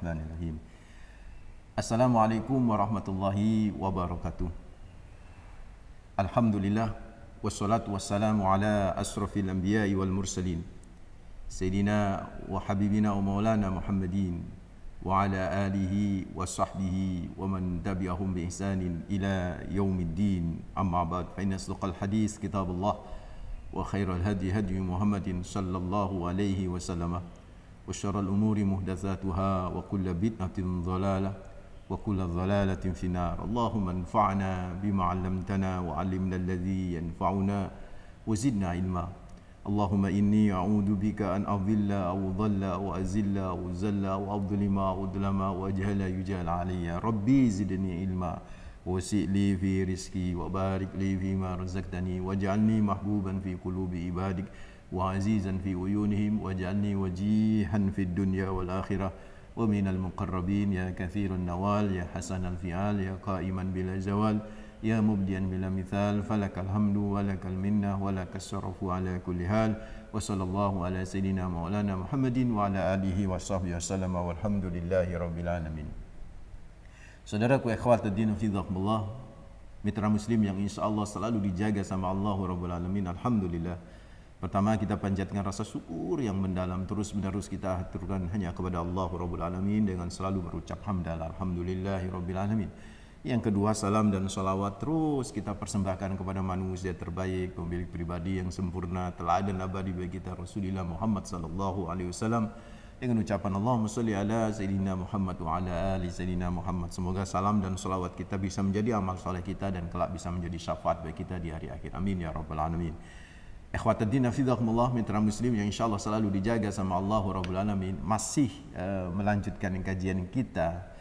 Bismillahirrahmanirrahim. Assalamualaikum warahmatullahi wabarakatuh. Alhamdulillah wassalatu wassalamu ala asrafil anbiya'i wal mursalin Sayyidina wa habibina wa maulana Muhammadin wa ala alihi wa sahbihi wa man tabi'ahum bi ihsanin ila yaumiddin. Amma ba'd, fa inna asdaqal hadis kitabullah wa khairal hadi hadi Muhammadin sallallahu alaihi wasallam wa syarrul umuri muhdatsatuha wa kullu bid'atin dhalalah wa kullu dhalalatin finnar. Allahumma anfa'na bima 'allamtana wa 'allimna alladhi yanfa'una wa zidna ilma. Allahumma inni a'udzu bika an adhilla aw dhalla wa azilla aw zalla wa adlima aw udlama wa ajhala yujal alayya. Rabbi zidni ilma wasi' li fi rizqi wa barik li fi ma razaqtani waj'alni mahbuban fi qulubi ibadik wa azizan fi uyunihim waj'alni wajihan fid dunya wal akhirah wa minal muqarrabin ya katsirun nawal ya hasanal fi'al ya qa'iman bila zawal ya mubdiyan bila mithal falakal hamdu walakal minnah walakas sarafu ala kulli hal wa sallallahu ala sayyidina maulana Muhammadin wa ala alihi wa sahbihi wasallam walhamdulillahi rabbil alamin. Saudaraku ikhwatuddin fillah, mitra muslim yang insyaallah selalu dijaga sama Allah rabbul alamin. Alhamdulillah. Pertama, kita panjatkan rasa syukur yang mendalam, terus menerus kita haturkan hanya kepada Allah rabbul alamin dengan selalu berucap hamdalah alhamdulillahi rabbil alamin. Yang kedua, salam dan salawat terus kita persembahkan kepada manusia terbaik, pemilik pribadi yang sempurna, teladan abadi bagi kita Rasulullah Muhammad sallallahu alaihi wasallam, dengan ucapan Allahumma shalli ala sayyidina Muhammad wa ala ali sayyidina Muhammad. Semoga salam dan salawat kita bisa menjadi amal soleh kita dan kelak bisa menjadi syafaat bagi kita di hari akhir. Amin ya rabbal alamin. Ikhwatuddin fillah, mitra muslim yang insyaallah selalu dijaga sama Allah rabbul alamin, masih melanjutkan kajian kita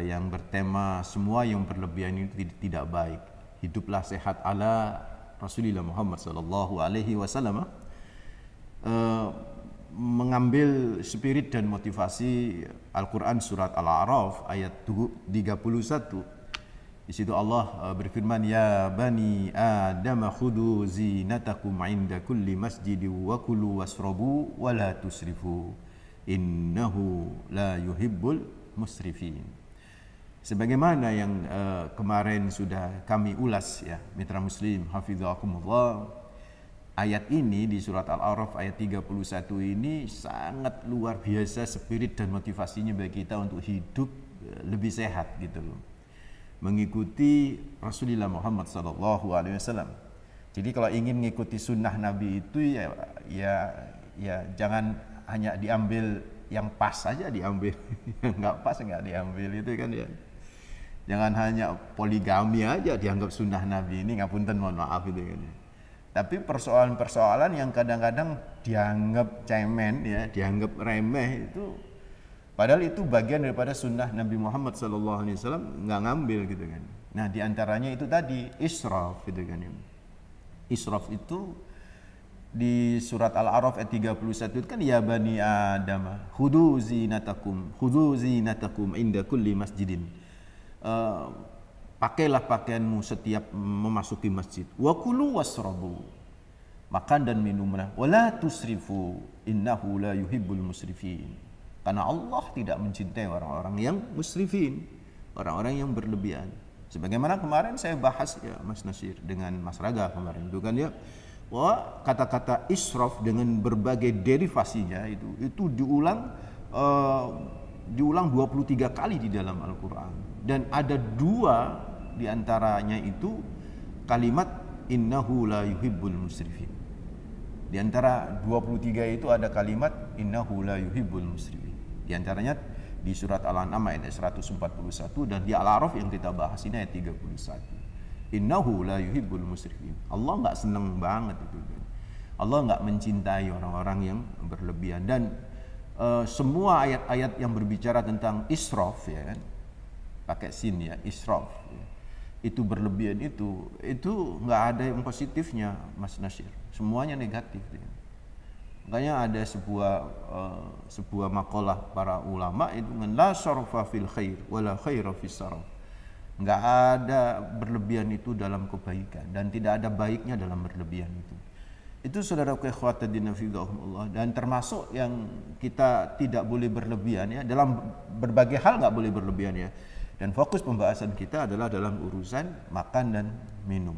yang bertema semua yang berlebihan itu tidak baik. Hiduplah sehat ala Rasulullah Muhammad sallallahu alaihi wasallam. Mengambil spirit dan motivasi Al-Quran surat Al-A'raf ayat 31. Di situ Allah berfirman, ya bani Adam khudhu zinatakum 'inda kulli masjidin wa kulu wasrabu wa la tusrifu innahu la yuhibbul musrifin. Sebagaimana yang kemarin sudah kami ulas ya, mitra muslim hafizakumullah, ayat ini di surat Al-A'raf ayat 31 ini sangat luar biasa spirit dan motivasinya bagi kita untuk hidup lebih sehat gitu loh, mengikuti Rasulullah Muhammad sallallahu alaihi wasallam. Jadi kalau ingin mengikuti sunnah Nabi itu ya jangan hanya diambil yang pas saja diambil, yang nggak pas nggak diambil itu kan ya. Jangan hanya poligami aja dianggap sunnah Nabi ini, ngapunten mohon maaf itu kan ya. Tapi persoalan-persoalan yang kadang-kadang dianggap cemen ya, dianggap remeh itu, padahal itu bagian daripada sunnah Nabi Muhammad sallallahu alaihi wasallam, nggak ngambil gitu kan. Nah, diantaranya itu tadi israf gitu kan ya. Israf itu di surat Al-A'raf ayat 31 itu kan, ya bani Adam khudhu zinatakum inda kulli masjidin. Pakailah pakaianmu setiap memasuki masjid. Wa kulu wasrabu, makan dan minumlah. Wa la tusrifu innahu la yuhibbul musrifin. Karena Allah tidak mencintai orang-orang yang musrifin, orang-orang yang berlebihan. Sebagaimana kemarin saya bahas ya Mas Nasir dengan Mas Raga kemarin itu kan ya, bahwa kata-kata israf dengan berbagai derivasinya itu diulang 23 kali di dalam Al-Quran. Dan ada 2 diantaranya itu kalimat innahu la yuhibbul musrifin. Di antara 23 itu ada kalimat innahu la yuhibbul musrifin. Di antaranya di surat Al-An'am ayat 141 dan di Al-A'raf yang kita bahas ini ayat 31. Innahu la yuhibbul musrifin. Allah enggak senang banget itu. Allah enggak mencintai orang-orang yang berlebihan. Dan semua ayat-ayat yang berbicara tentang israf ya kan, pakai sin ya, israf ya, itu berlebihan itu nggak ada yang positifnya Mas Nasir, semuanya negatif ya. Makanya ada sebuah makalah para ulama itu dengan la syarfa fil khair wala khaira fis sarf. Nggak ada berlebihan itu dalam kebaikan dan tidak ada baiknya dalam berlebihan itu. Itu saudaraku ikhwatuddin fillah, dan termasuk yang kita tidak boleh berlebihan ya, dalam berbagai hal nggak boleh berlebihan ya. Dan fokus pembahasan kita adalah dalam urusan makan dan minum.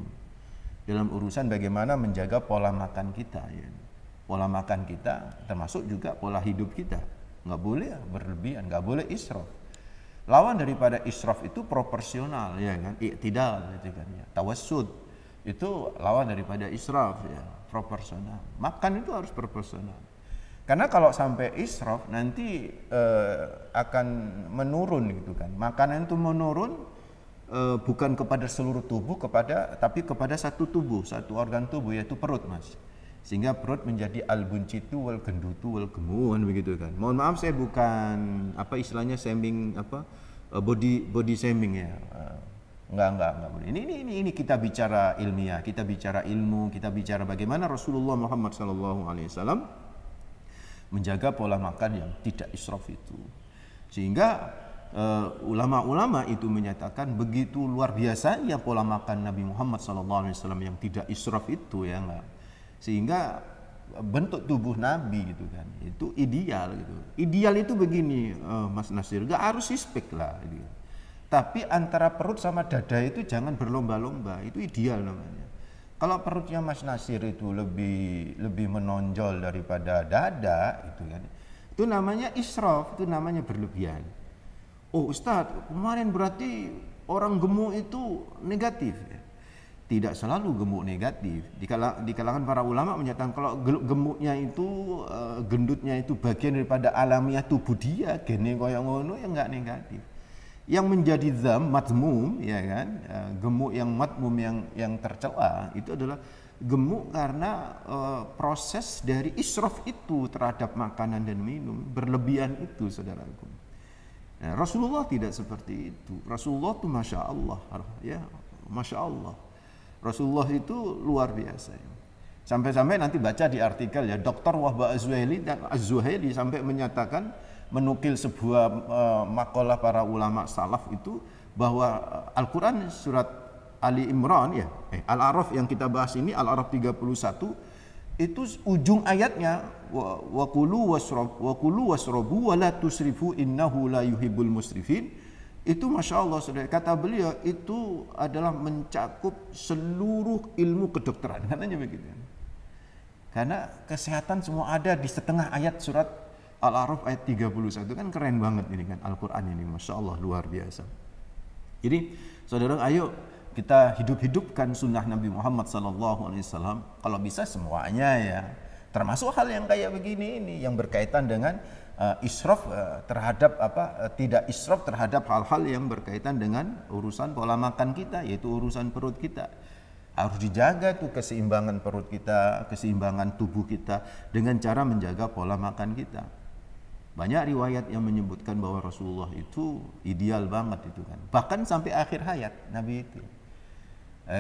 Dalam urusan bagaimana menjaga pola makan kita ya. Pola makan kita termasuk juga pola hidup kita. Nggak boleh berlebihan, nggak boleh israf. Lawan daripada israf itu proporsional ya kan, i'tidal gitu kan ya. Tawassud itu lawan daripada israf ya, proporsional. Makan itu harus proporsional. Karena kalau sampai israf nanti akan menurun gitu kan. Makanan itu menurun bukan kepada seluruh tubuh, tapi kepada satu tubuh, satu organ tubuh, yaitu perut, Mas. Sehingga perut menjadi al-buncitu wal gendutu wal gemuan begitu kan. Mohon maaf saya bukan apa istilahnya shaming body shaming ya. Enggak boleh. Ini kita bicara ilmiah, kita bicara ilmu, kita bicara bagaimana Rasulullah Muhammad SAW menjaga pola makan yang tidak israf itu. Sehingga ulama-ulama itu menyatakan begitu luar biasanya pola makan Nabi Muhammad SAW yang tidak israf itu ya enggak. Sehingga bentuk tubuh Nabi gitu kan, itu ideal gitu. Ideal itu begini, Mas Nasir, enggak harus six-pack lah gitu. Tapi antara perut sama dada itu jangan berlomba-lomba, itu ideal namanya. Kalau perutnya Mas Nasir itu lebih menonjol daripada dada itu kan, itu namanya israf, itu namanya berlebihan. Oh Ustadz, kemarin berarti orang gemuk itu negatif ya? Tidak selalu gemuk negatif. Di kalangan para ulama menyatakan kalau gemuknya itu, gendutnya itu bagian daripada alamiah tubuh dia, gene koyo ngono ya enggak negatif. Yang menjadi madmum ya kan, gemuk yang madmum yang tercela itu adalah gemuk karena proses dari israf itu terhadap makanan dan minum, berlebihan itu saudaraku. Nah, Rasulullah tidak seperti itu. Rasulullah itu masya Allah ya, masya Allah. Rasulullah itu luar biasa ya. Sampai-sampai nanti baca di artikel ya, Dr. Wahbah Az-Zuhaili sampai menyatakan, menukil sebuah makalah para ulama salaf itu bahwa Al-Quran surat Ali Imran ya, Al-A'raf yang kita bahas ini, Al-A'raf 31 itu ujung ayatnya wa kulu wasrabu wa la tusrifu innahu la yuhibbul musrifin. Itu masya Allah saudara, kata beliau itu adalah mencakup seluruh ilmu kedokteran, katanya begitu. Karena kesehatan semua ada di setengah ayat surat Al-A'raf ayat 31, kan keren banget ini kan Al-Quran ini, masya Allah luar biasa. Jadi saudara, ayo kita hidup-hidupkan sunnah Nabi Muhammad SAW. Kalau bisa semuanya ya, termasuk hal yang kayak begini ini yang berkaitan dengan israf terhadap tidak israf terhadap hal-hal yang berkaitan dengan urusan pola makan kita, yaitu urusan perut kita. Harus dijaga tuh keseimbangan perut kita, keseimbangan tubuh kita dengan cara menjaga pola makan kita. Banyak riwayat yang menyebutkan bahwa Rasulullah itu ideal banget itu kan. Bahkan sampai akhir hayat Nabi itu.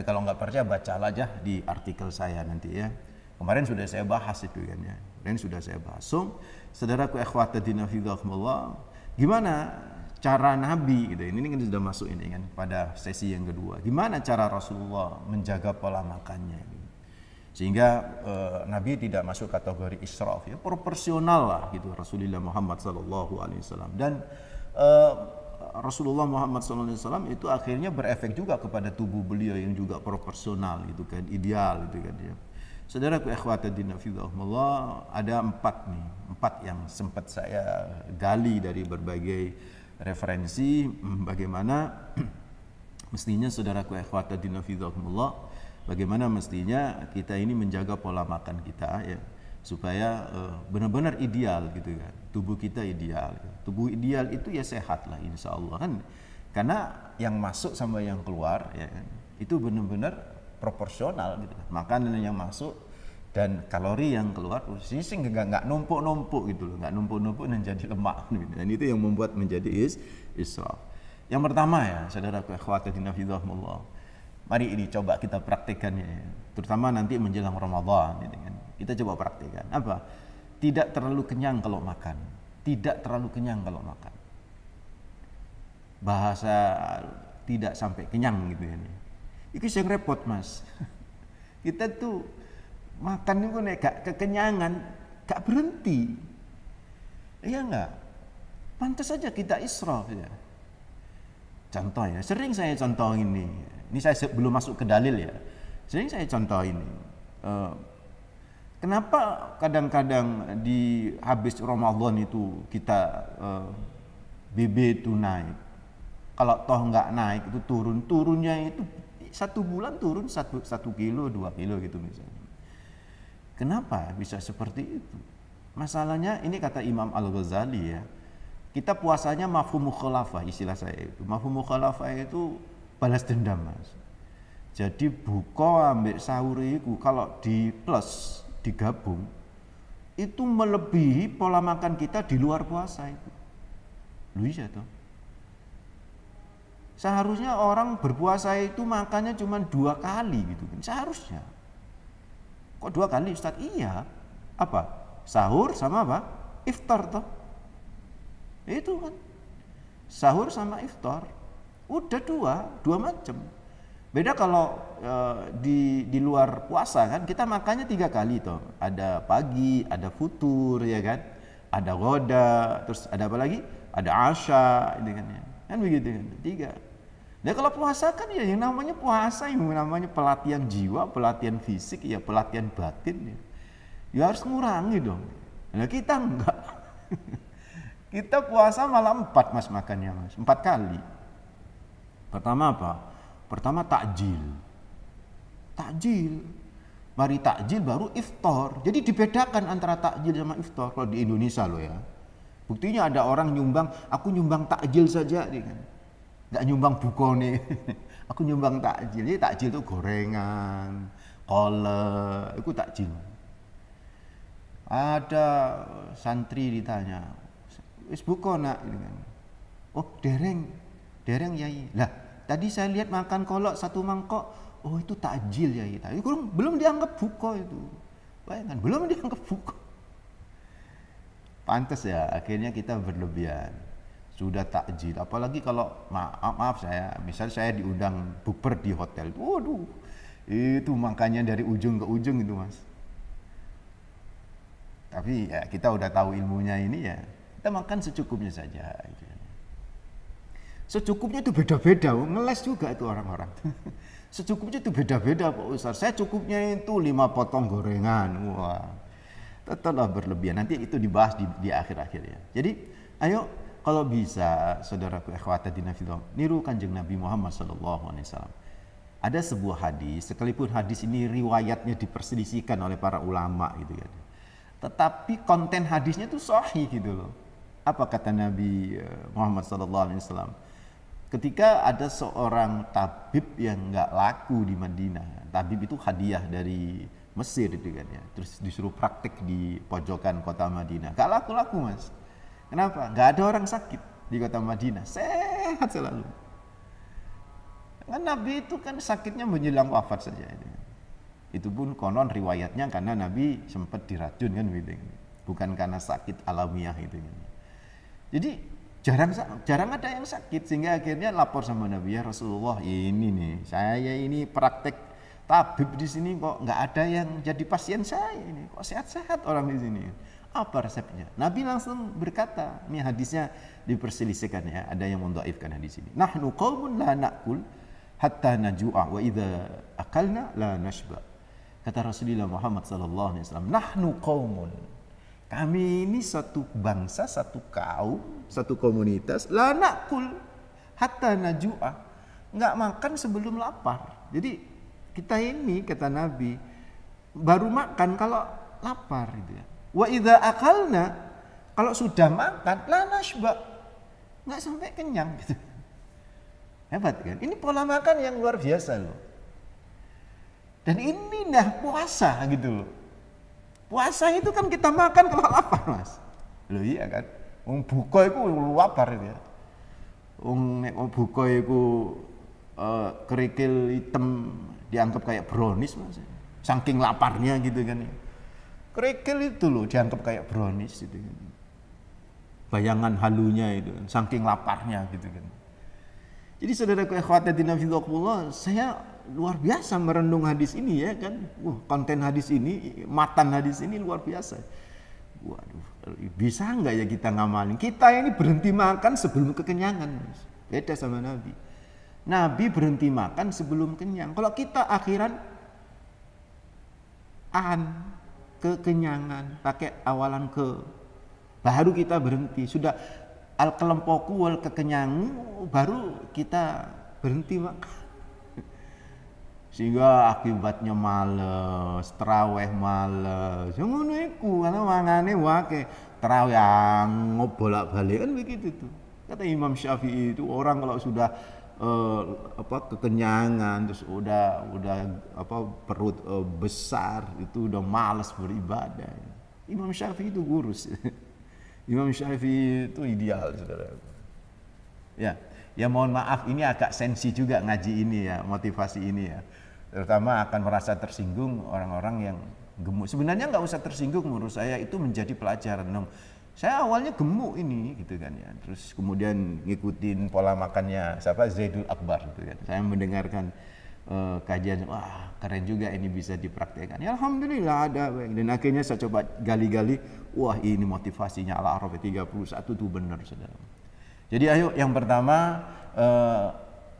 Kalau nggak percaya bacalah aja di artikel saya nanti ya. Kemarin sudah saya bahas itu kan ya. Kemarin sudah saya bahas. So, saudaraku ikhwatuddin fillah, gimana cara Nabi gitu. Ini kan sudah masuk ini kan pada sesi yang kedua. Gimana cara Rasulullah menjaga pola makannya gitu. Sehingga Nabi tidak masuk kategori israf ya, proporsional lah gitu Rasulullah Muhammad SAW. Dan Rasulullah Muhammad SAW itu akhirnya berefek juga kepada tubuh beliau yang juga proporsional gitu kan, ideal gitu kan ya. Saudaraku ikhwatuddin fillah, ada empat yang sempat saya gali dari berbagai referensi bagaimana mestinya saudaraku ikhwatuddin fillah, bagaimana mestinya kita ini menjaga pola makan kita ya, supaya benar-benar ideal gitu kan, tubuh kita ideal. Tubuh ideal itu ya sehat lah insya Allah kan, karena yang masuk sama yang keluar ya kan, itu benar-benar proporsional gitu, makanan yang masuk dan kalori yang keluar sehingga nggak numpuk-numpuk gitu loh, nggak numpuk-numpuk dan jadi lemak gitu. Dan itu yang membuat menjadi israf. Yang pertama ya saudaraku ikhwatuddin fillah, mari ini coba kita praktikkannya, terutama nanti menjelang Ramadan gitu kan. Kita coba praktikkan apa? Tidak terlalu kenyang kalau makan. Tidak terlalu kenyang kalau makan. Bahasa tidak sampai kenyang gitu ya. Itu yang repot Mas. Kita tuh Makan itu nek gak kekenyangan, gak berhenti. Iya enggak? Pantas saja kita israf ya. Contoh ya, sering saya contoh ini. Ini saya belum masuk ke dalil ya. Sering saya contoh ini. Kenapa kadang-kadang di habis Ramadan itu kita BB itu naik. Kalau toh nggak naik itu turunnya itu 1 bulan turun 1 kilo 2 kilo gitu misalnya. Kenapa bisa seperti itu? Masalahnya ini kata Imam Al-Ghazali ya. Kita puasanya mafhum mukhalafah, istilah saya itu. Mafhum mukhalafah itu balas dendam, Mas. Jadi buka ambil sahur itu kalau di plus digabung itu melebihi pola makan kita di luar puasa itu. Luisa tuh. Seharusnya orang berpuasa itu makannya cuma 2 kali gitu kan. Seharusnya. Kok 2 kali Ustaz? Iya. Apa? Sahur sama apa? Iftar toh. Itu kan. Sahur sama iftar. Udah 2 macam. Beda kalau di luar puasa kan kita makannya 3 kali toh. Ada pagi, ada futur ya kan. Ada ghoda, terus ada apa lagi? Ada asya gitu kan ya. Kan begitu kan. 3. Nah kalau puasa kan ya yang namanya puasa, yang namanya pelatihan jiwa, pelatihan fisik, ya pelatihan batin ya. Ya harus ngurangi dong. Nah kita enggak. Kita puasa malah 4 Mas makannya Mas. 4 kali. Pertama apa? Pertama takjil. Takjil. Mari takjil baru iftar. Jadi dibedakan antara takjil sama iftar kalau di Indonesia loh ya. Buktinya ada orang nyumbang, aku nyumbang takjil saja dia kan. Enggak nyumbang buko nih. Aku nyumbang takjil. Jadi takjil itu gorengan, kolak, itu takjil. Ada santri ditanya, wis buko nak gitu kan. Oh, dereng yai. Lah, tadi saya lihat makan kolak 1 mangkok. Oh, itu takjil yai. Tapi belum dianggap buko itu. Bayangkan, belum dianggap buko. Pantas ya, akhirnya kita berlebihan. Sudah takjil, apalagi kalau maaf saya, misal saya diundang bukber di hotel, waduh, itu makannya dari ujung ke ujung itu Mas. Tapi ya kita udah tahu ilmunya ini ya, kita makan secukupnya saja. Gitu. Secukupnya itu beda-beda, ngeles juga itu orang-orang. Secukupnya itu beda-beda Pak Ustaz. Saya cukupnya itu 5 potong gorengan, wah, tetaplah berlebihan. Nanti itu dibahas di akhir-akhir ya. Jadi ayo. Kalau bisa, saudaraku ikhwatadina fillah, niru Kanjeng Nabi Muhammad SAW. Ada sebuah hadis, sekalipun hadis ini riwayatnya diperselisihkan oleh para ulama gitu kan. Tetapi konten hadisnya itu sahih gitu loh. Apa kata Nabi Muhammad SAW? Ketika ada seorang tabib yang nggak laku di Madinah, tabib itu hadiah dari Mesir gitu kan ya. Terus disuruh praktek di pojokan kota Madinah, nggak laku-laku Mas. Kenapa? Gak ada orang sakit di kota Madinah, sehat selalu. Kan Nabi itu kan sakitnya menjelang wafat saja. Itu pun konon riwayatnya karena Nabi sempat diracun kan gitu. Bukan karena sakit alamiah itu. Jadi jarang ada yang sakit sehingga akhirnya lapor sama Nabi, ya Rasulullah ini nih, saya ini praktek tabib di sini kok nggak ada yang jadi pasien saya ini, kok sehat-sehat orang di sini. Apa resepnya? Nabi langsung berkata, ini hadisnya diperselisihkan ya, ada yang mendhaifkan hadis ini. Nahnu qaumun la na'kul hatta najua wa idza akalna la nashba. Kata Rasulullah Muhammad sallallahu alaihi wasallam, nahnu qaumun. Kami ini satu bangsa, satu kaum, satu komunitas, la na'kul hatta najua. Enggak makan sebelum lapar. Jadi kita ini kata Nabi baru makan kalau lapar gitu ya. Wa idza akalna, kalau sudah makan la nashba, nggak sampai kenyang gitu. Hebat kan? Ini pola makan yang luar biasa loh. Dan ini dah puasa gitu loh. Puasa itu kan kita makan kalau lapar Mas. Loh iya kan? Wong buka itu lapar itu ya. Wong buka itu kerikil hitam dianggap kayak brownies Mas. Saking laparnya gitu kan ya. Kerikil itu loh dianggap kayak brownies gitu kan. Bayangan halunya itu kan, saking laparnya gitu kan. Jadi saudaraku ikhwatadina fillah, saya luar biasa merenung hadis ini ya kan. Konten hadis ini, matan hadis ini luar biasa. Waduh, bisa nggak ya kita ngamalin? Kita ini berhenti makan sebelum kekenyangan. Beda sama Nabi. Nabi berhenti makan sebelum kenyang. Kalau kita akhiran kekenyangan, pakai awalan ke, baru kita berhenti. Sudah al-kelempoku wal kekenyangu, baru kita berhenti makan. Sehingga akibatnya males, terawih males. Yang ngono iku, karena mangane wake terawih bolak-balik kan begitu tuh. Kata Imam Syafi'i itu orang kalau sudah kekenyangan, terus udah perut besar, itu udah malas beribadah. Imam Syafi'i itu gurus. Imam Syafi'i itu ideal, saudara. Ya mohon maaf, ini agak sensi juga ngaji ini ya, motivasi ini ya. Terutama akan merasa tersinggung orang-orang yang gemuk. Sebenarnya nggak usah tersinggung menurut saya, itu menjadi pelajaran. Saya awalnya gemuk ini gitu kan ya. Terus kemudian ngikutin pola makannya siapa, Zaidul Akbar gitu kan. Saya mendengarkan kajian, wah keren juga ini bisa dipraktekkan. Ya alhamdulillah ada. Dan akhirnya saya coba gali-gali, wah ini motivasinya Al-A'raf 31 itu benar, saudara. Jadi ayo yang pertama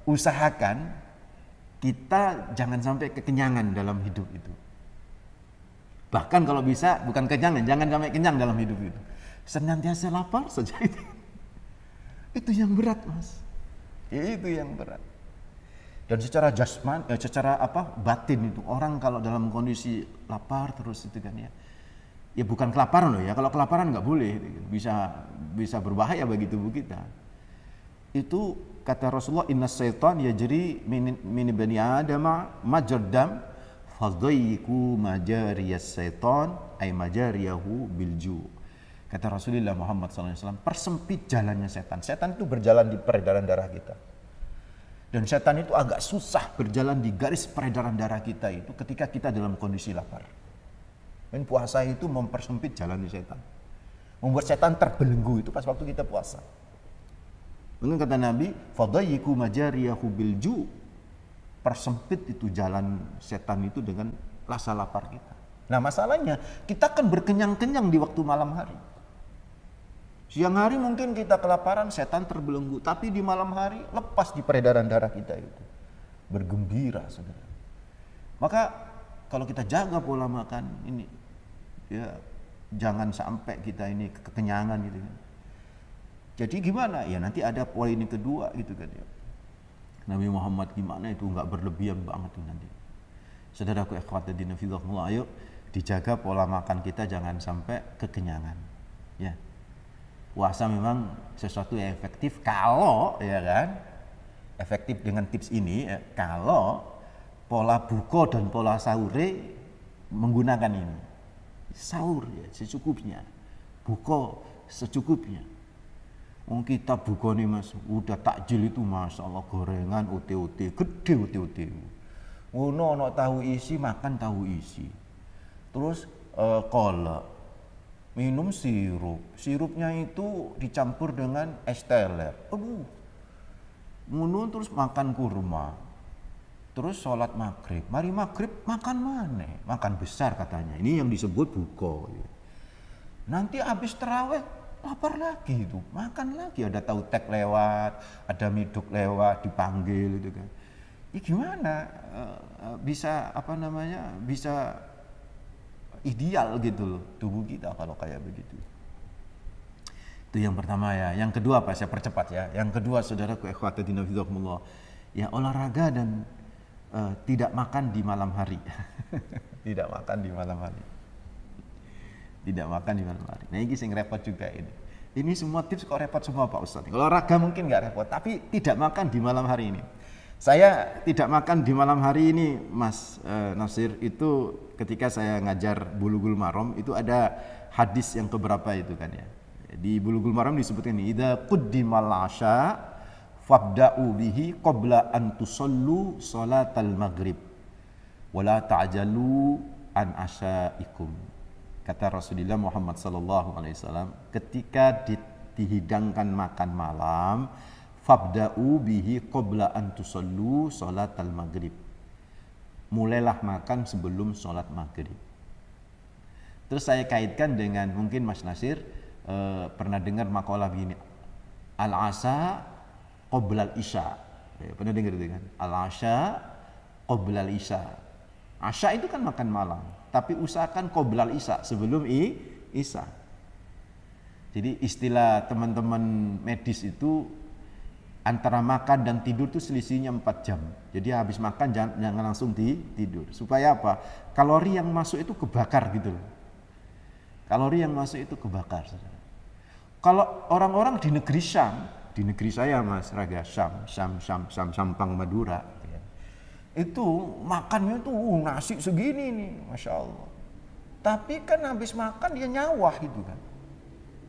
usahakan kita jangan sampai kekenyangan dalam hidup itu. Bahkan kalau bisa bukan kekenyangan, jangan sampai kenyang dalam hidup itu. Senantiasa lapar saja itu. Itu yang berat, Mas. Itu yang berat. Dan secara jasman, secara batin itu orang kalau dalam kondisi lapar terus itu kan ya. Ya bukan kelaparan loh ya. Kalau kelaparan nggak boleh, bisa berbahaya bagi tubuh kita. Itu kata Rasulullah, inna syaitan yajri min bani adama majardam fadayku majariyas syaitan ay majariyahu bilju. Kata Rasulullah Muhammad SAW, persempit jalannya setan. Setan itu berjalan di peredaran darah kita. Dan setan itu agak susah berjalan di garis peredaran darah kita itu ketika kita dalam kondisi lapar. Dan puasa itu mempersempit jalan setan. Membuat setan terbelenggu itu pas waktu kita puasa. Mungkin kata Nabi, fadayku majariyahu bilju. Persempit itu jalan setan itu dengan rasa lapar kita. Nah masalahnya, kita kan berkenyang-kenyang di waktu malam hari. Siang hari mungkin kita kelaparan, setan terbelenggu. Tapi di malam hari lepas di peredaran darah kita itu. Bergembira, saudara. Maka kalau kita jaga pola makan ini, ya jangan sampai kita ini kekenyangan gitu kan. Jadi gimana? Ya nanti ada poin ini kedua gitu kan ya. Nabi Muhammad gimana itu nggak berlebihan banget tuh nanti. Saudaraku ikhwatiddin fillah, ayo dijaga pola makan kita jangan sampai kekenyangan. Ya. Puasa memang sesuatu yang efektif kalau ya kan. Efektif dengan tips ini ya, kalau pola buka dan pola sahur menggunakan ini. Sahur ya secukupnya. Buka secukupnya. Kita buka nih Mas, udah takjil itu Masya Allah, gorengan, ote-ote, gede ote-ote. Ono tahu isi, makan tahu isi. Terus kolak, minum sirup. Sirupnya itu dicampur dengan es teler. Ngono terus makan kurma. Terus sholat maghrib. Mari maghrib makan mana? Makan besar katanya. Ini yang disebut buka. Nanti habis terawih lapar lagi itu, makan lagi, ada tahu tek lewat, ada miduk lewat, dipanggil itu kan. Ya gimana bisa bisa ideal gitu loh tubuh kita kalau kayak begitu. Itu yang pertama ya. Yang kedua apa? Saya percepat ya. Yang kedua saudaraku ikhwatiddin fillah, ya olahraga dan tidak makan di malam hari. Tidak makan di malam hari. Tidak makan di malam hari. Nah ini yang repot juga ini. Ini semua tips kok repot semua Pak Ustadz. Kalau olahraga mungkin nggak repot, tapi tidak makan di malam hari ini. Saya tidak makan di malam hari ini, Mas Nasir, itu ketika saya ngajar Bulughul Maram itu ada hadis yang keberapa itu kan ya. Di Bulughul Maram disebutkan ini, idza quddimal 'asya fabda'u bihi qabla an tusallu salatal maghrib wa la ta'jalu an asyaikum. Kata Rasulullah Muhammad SAW, ketika dihidangkan makan malam, fabda'u bihi qabla an tusallu salatal maghrib. mulailah makan sebelum sholat maghrib. Terus saya kaitkan dengan mungkin Mas Nasir pernah dengar makalah begini, al-asha qoblal isya. Pernah dengar itu kan? Al-asha qoblal isya. Asya itu kan makan malam, tapi usahakan qoblal isya, sebelum isya. Jadi istilah teman-teman medis itu antara makan dan tidur itu selisihnya 4 jam. Jadi habis makan jangan langsung tidur. Supaya apa? Kalori yang masuk itu kebakar gitu loh. Kalori yang masuk itu kebakar, saudara. Kalau orang-orang di negeri Syam, di negeri saya Mas Raga, Syam, Sampang Madura, itu makannya tuh nasi segini nih, Masya Allah. Tapi kan habis makan dia nyawah gitu kan.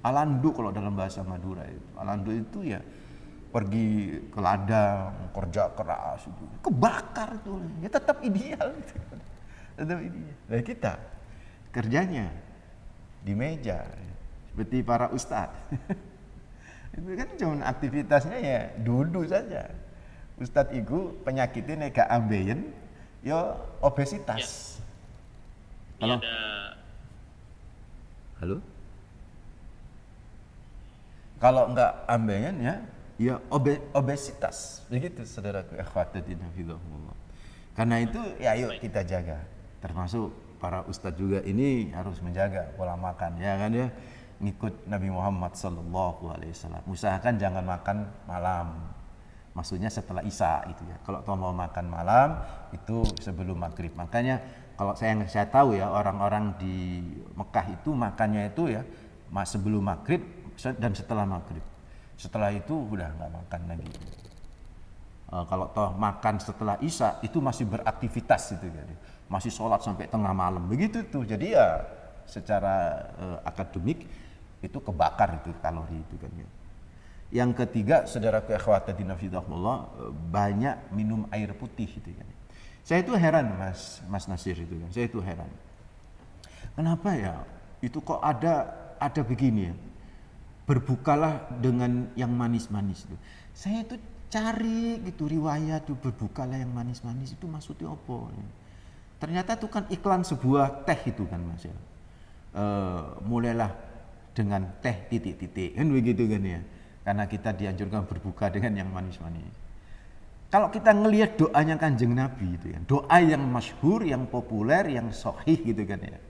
Alandu kalau dalam bahasa Madura itu. Alandu itu ya pergi ke ladang, kerja keras itu. Kebakar tuh. Ya tetap ideal gitu. Tetap ideal. Nah kita kerjanya di meja seperti para ustadz. Itu kan cuma aktivitasnya ya duduk saja. Ustadz itu penyakitnya nega ambeien, ya obesitas. Ya. Halo? Halo? Kalau enggak ambeien ya obesitas. Begitu saudaraku, akhwatidin hafizahumullah. Karena itu ya ayo kita jaga. Termasuk para ustadz juga ini harus menjaga pola makan, ya kan ya. Ngikut Nabi Muhammad sallallahu alaihi wasallam. Usahakan jangan makan malam. Maksudnya setelah isya itu ya. Kalau toh mau makan malam itu sebelum maghrib. Makanya kalau saya tahu ya orang-orang di Mekah itu makannya itu ya sebelum maghrib dan setelah maghrib. Setelah itu udah nggak makan lagi. Kalau toh makan setelah isya itu masih beraktivitas gitu kan. Masih sholat sampai tengah malam begitu tuh. Jadi ya secara akademik itu kebakar itu kalori itu kan ya. Yang ketiga, saudaraku akhwatidin hafizahumullah, banyak minum air putih gitu kan. Saya itu heran Mas Nasir itu kan. Saya itu heran. Kenapa ya? Itu kok ada begini ya. Berbukalah dengan yang manis-manis itu. Saya itu cari gitu riwayat tuh berbukalah yang manis-manis itu maksudnya apa ya? Ternyata itu kan iklan sebuah teh itu kan Mas ya. Mulailah dengan teh titik-titik kan begitu kan ya. Karena kita dianjurkan berbuka dengan yang manis-manis. Kalau kita ngelihat doanya Kanjeng Nabi itu ya, doa yang masyhur, yang populer, yang sahih gitu kan ya.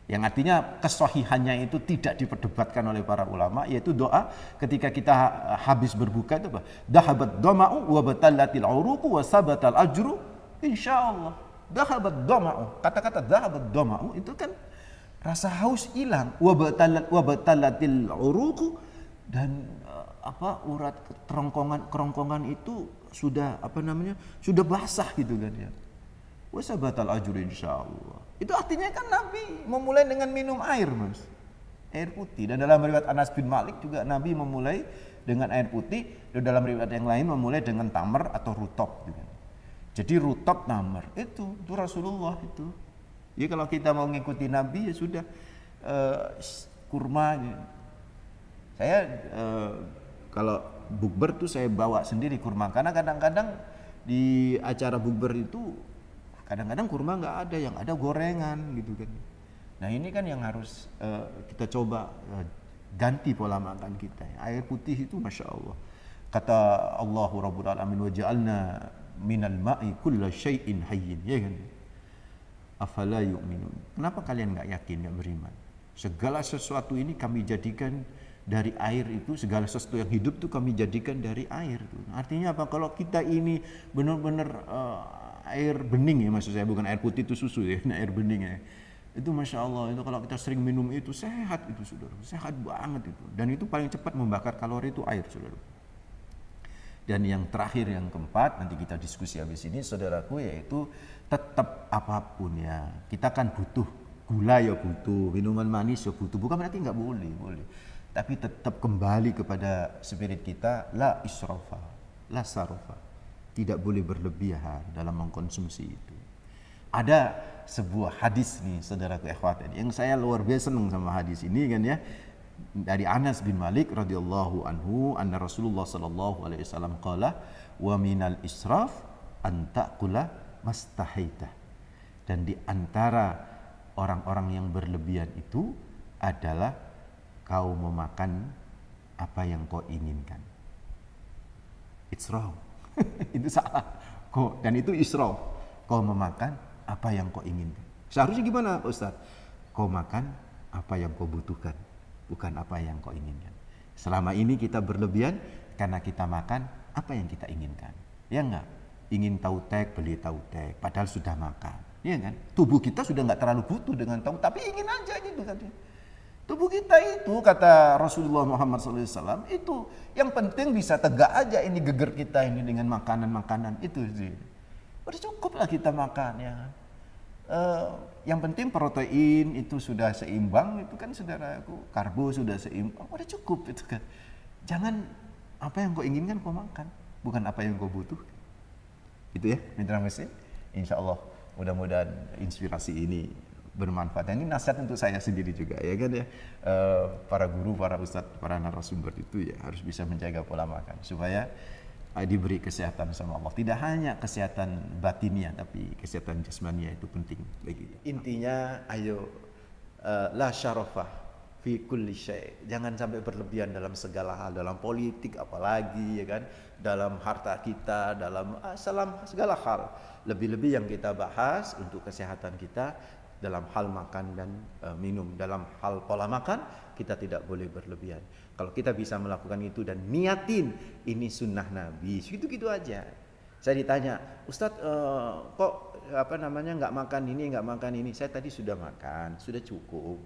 Yang artinya kesahihannya itu tidak diperdebatkan oleh para ulama, yaitu doa ketika kita habis berbuka itu apa? Dhahabat dhama'u wa batallatil uruqu wa sabatal ajru insyaallah. Dhahabat dhama'u. Kata-kata dhahabat dhama'u itu kan rasa haus hilang, wa batallatil uruqu, dan urat kerongkongan itu sudah sudah basah gitu kan ya. Wasabatal ajr insyaallah. Itu artinya kan Nabi memulai dengan minum air, Mas. Air putih. Dan dalam riwayat Anas bin Malik juga Nabi memulai dengan air putih, dan dalam riwayat yang lain memulai dengan tamar atau rutop gitu. Jadi rutop tamar itu Rasulullah itu. Ya kalau kita mau ngikuti Nabi ya sudah kurma. Saya kalau bukber tuh saya bawa sendiri kurma, karena kadang-kadang di acara bukber itu kadang-kadang kurma nggak ada, yang ada gorengan gitu kan. Nah ini kan yang harus kita coba ganti pola makan kita. Air putih itu masya Allah. Kata Allahu Rabbul Alamin, wa ja'alna minal ma'i kulla syai'in hayyin, ya kan. Afala yu'minun. Kenapa kalian nggak yakin, nggak beriman? Segala sesuatu ini kami jadikan dari air itu, segala sesuatu yang hidup itu kami jadikan dari air. Artinya apa? Kalau kita ini benar-benar air bening ya, maksud saya bukan air putih itu susu ya, air bening ya. Itu masya Allah, itu kalau kita sering minum itu sehat itu saudara, sehat banget itu. Dan itu paling cepat membakar kalori itu air saudara. Dan yang terakhir, yang keempat, nanti kita diskusi habis ini saudaraku, yaitu tetap apapun ya, kita kan butuh gula ya butuh, minuman manis ya butuh, bukan berarti nggak boleh. Tapi tetap kembali kepada spirit kita, la israfa, la sarofa. Tidak boleh berlebihan dalam mengkonsumsi itu. Ada sebuah hadis nih saudaraku ikhwatan, yang saya luar biasa senang sama hadis ini kan ya. Dari Anas bin Malik radhiyallahu anhu, anna Rasulullah sallallahu alaihi wasallam qala, wa minal israf an ta'kula mastahaita. Dan di antara orang-orang yang berlebihan itu adalah kau memakan apa yang kau inginkan. It's wrong. Itu salah. Dan itu israf. Kau memakan apa yang kau inginkan. Seharusnya gimana Ustaz? Kau makan apa yang kau butuhkan, bukan apa yang kau inginkan. Selama ini kita berlebihan karena kita makan apa yang kita inginkan. Ya enggak? Ingin tautek, beli tautek, padahal sudah makan. Iya kan? Tubuh kita sudah nggak terlalu butuh dengan tahu, tapi ingin aja gitu kan. Tubuh kita itu, kata Rasulullah Muhammad SAW, itu yang penting bisa tegak aja ini geger kita ini dengan makanan-makanan itu sih. Udah cukup lah kita makan ya. Yang penting protein itu sudah seimbang, itu kan saudaraku, karbo sudah seimbang, udah cukup itu kan. Jangan apa yang kau inginkan kau makan, bukan apa yang kau butuh. Itu ya, mitra mesin. Insya Allah mudah-mudahan inspirasi ini bermanfaat. Dan ini nasihat untuk saya sendiri juga ya kan ya. Para guru, para ustadz, para narasumber itu ya harus bisa menjaga pola makan supaya diberi kesehatan sama Allah. Tidak hanya kesehatan batinnya tapi kesehatan jasmania itu penting bagi kita. Intinya ayo la syarafah fi kulli syai'. Jangan sampai berlebihan dalam segala hal, dalam politik apalagi ya kan, dalam harta kita, dalam segala hal. Lebih-lebih yang kita bahas untuk kesehatan kita dalam hal makan dan minum. Dalam hal pola makan kita tidak boleh berlebihan. Kalau kita bisa melakukan itu dan niatin ini sunnah Nabi, gitu-gitu aja. Saya ditanya, Ustadz kok nggak makan ini, nggak makan ini. Saya tadi sudah makan, sudah cukup.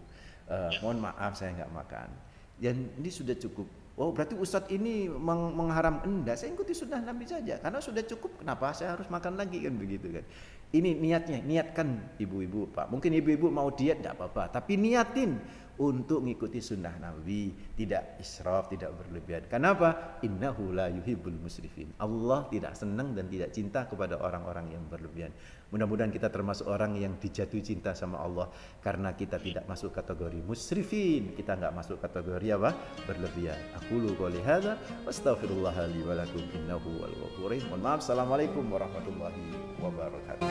Mohon maaf saya nggak makan. Dan ini sudah cukup. Oh berarti Ustadz ini mengharam. Enggak, saya ikuti sunnah Nabi saja. Karena sudah cukup, kenapa saya harus makan lagi kan begitu kan. Ini niatnya, niatkan ibu-ibu Pak. Mungkin ibu-ibu mau diet enggak apa-apa. Tapi niatin untuk mengikuti sunnah Nabi. Tidak israf, tidak berlebihan. Kenapa? Innahu la yuhibbul musrifin. Allah tidak senang dan tidak cinta kepada orang-orang yang berlebihan. Mudah-mudahan kita termasuk orang yang dijatuhi cinta sama Allah. Karena kita tidak masuk kategori musrifin. Kita enggak masuk kategori apa? Berlebihan. Aqulu qouli hadza wastaghfirullah li wa lakum innahu wal ghafurur rahim. Mohon maaf. Assalamualaikum warahmatullahi wabarakatuh.